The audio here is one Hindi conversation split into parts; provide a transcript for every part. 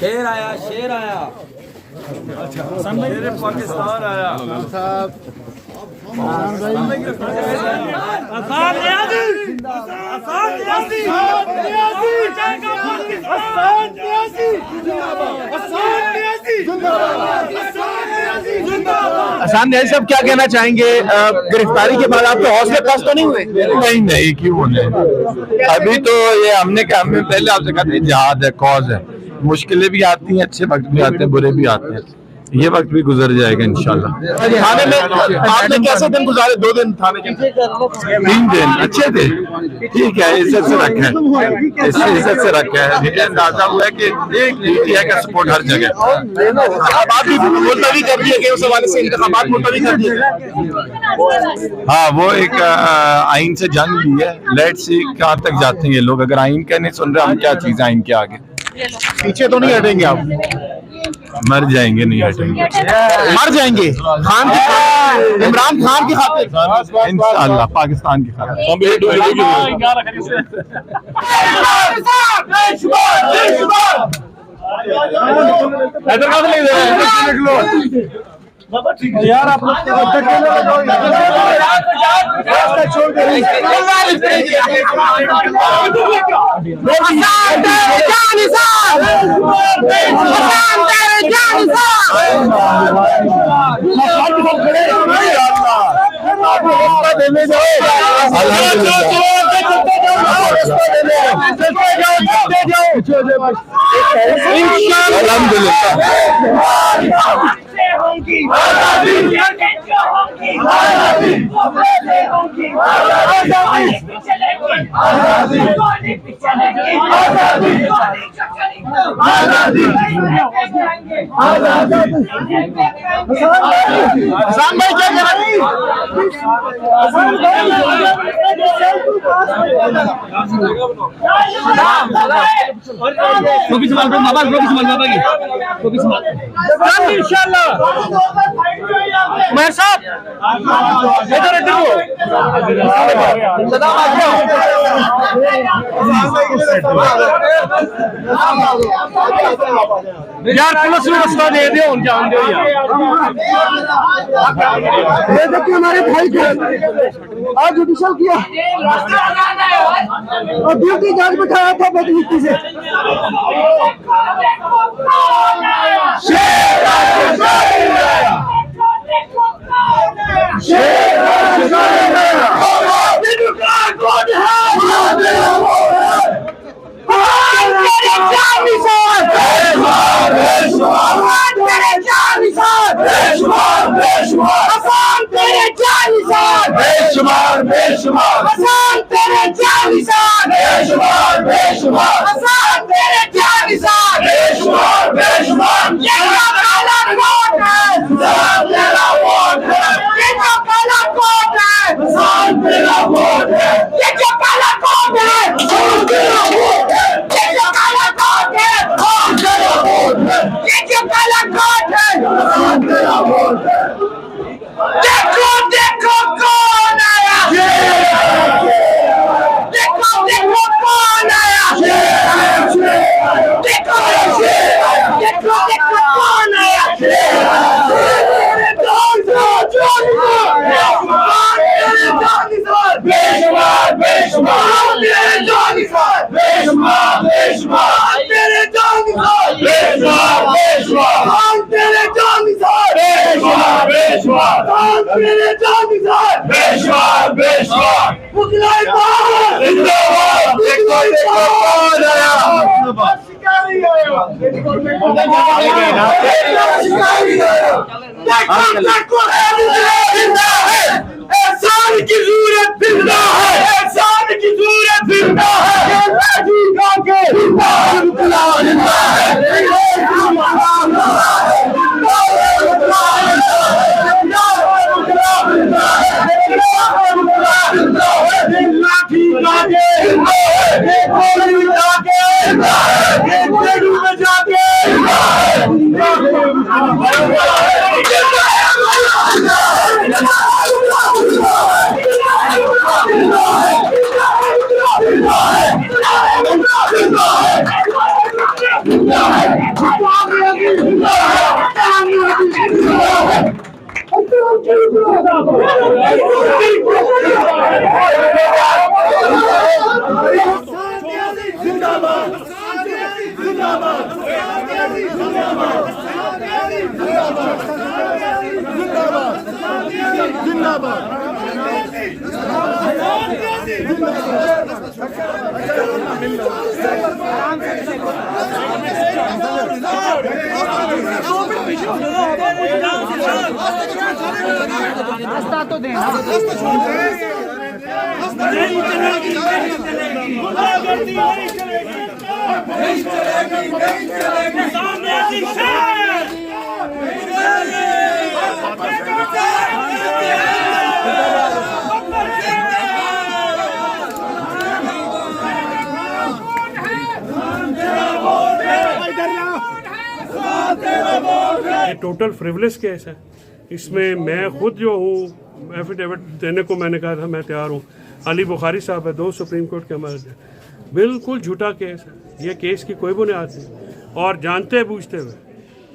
शेर आया, शेर आया। शेर पाकिस्तान आया। हसन न्यासी साहब क्या कहना चाहेंगे? गिरफ्तारी के बाद आपके हौसले पस्त तो नहीं हुए? नहीं, क्यों होने? अभी तो ये हमने पहले आपसे कहा था, जिहाद है, कॉज है, मुश्किलें भी आती हैं, अच्छे वक्त भी आते हैं, बुरे भी आते हैं, ये वक्त भी गुजर जाएगा इंशाल्लाह। थाने में आपने कैसे दिन गुजारे? 2 दिन थाने के, 3 दिन अच्छे थे, ठीक है, इज्जत से रखा है, इज्जत से रखा है। अंदाजा हुआ है कि पीटीआई का सपोर्ट हर जगह। इंतखाबात भी मुलतवी कर दिए गए, उस हवाले से इंतखाबात मुलतवी कर दिए गए। हाँ, वो एक आइन से जंग ली है, लेट्स सी कहाँ तक जाते हैं ये लोग। अगर आइन का नहीं सुन रहे, हम क्या चीज आइन के आगे पीछे तो नहीं हटेंगे आप? मर जाएंगे, नहीं हटेंगे, मर जाएंगे खान की, इमरान खान की खातिर, इंशाल्लाह, पाकिस्तान की खातिर। यार आप लोग हसन भाई क्या कह रहे हैं? इंशाल्लाह मैं साहब इधर यार पुलिस ਨੂੰ रास्ता दे दो, हम जान दो यार। ये देखिए हमारे भाई को आज जुडिशल किया और ड्यूटी जांच बिठाया था बदनीति से। रास्ता तो देना। ये टोटल फ्रिवलेस केस है। इसमें मैं खुद जो हूँ एफिडेविट देने को मैंने कहा था मैं तैयार हूँ। अली बुखारी साहब है, 2 सुप्रीम कोर्ट के हमारे, बिल्कुल झूठा केस है। ये केस की कोई बुनियाद नहीं और जानते बूझते हुए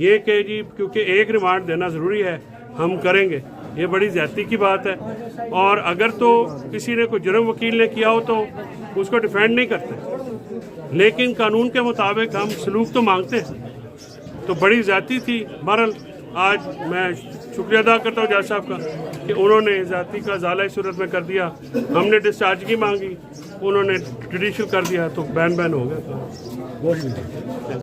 ये कि जी क्योंकि एक रिमांड देना ज़रूरी है हम करेंगे, ये बड़ी ज़्यादती की बात है। और अगर तो किसी ने कोई जुर्म वकील ने किया हो तो उसको डिफेंड नहीं करते, लेकिन कानून के मुताबिक हम सलूक तो मांगते हैं। तो बड़ी ज़्यादती थी। बहरहाल आज मैं शुक्रिया अदा करता हूँ जज साहब का कि उन्होंने ज़्यादती का ज़ाला इस सूरत में कर दिया। हमने डिस्चार्ज की मांगी, उन्होंने जुडिशल कर दिया तो बैन हो गया।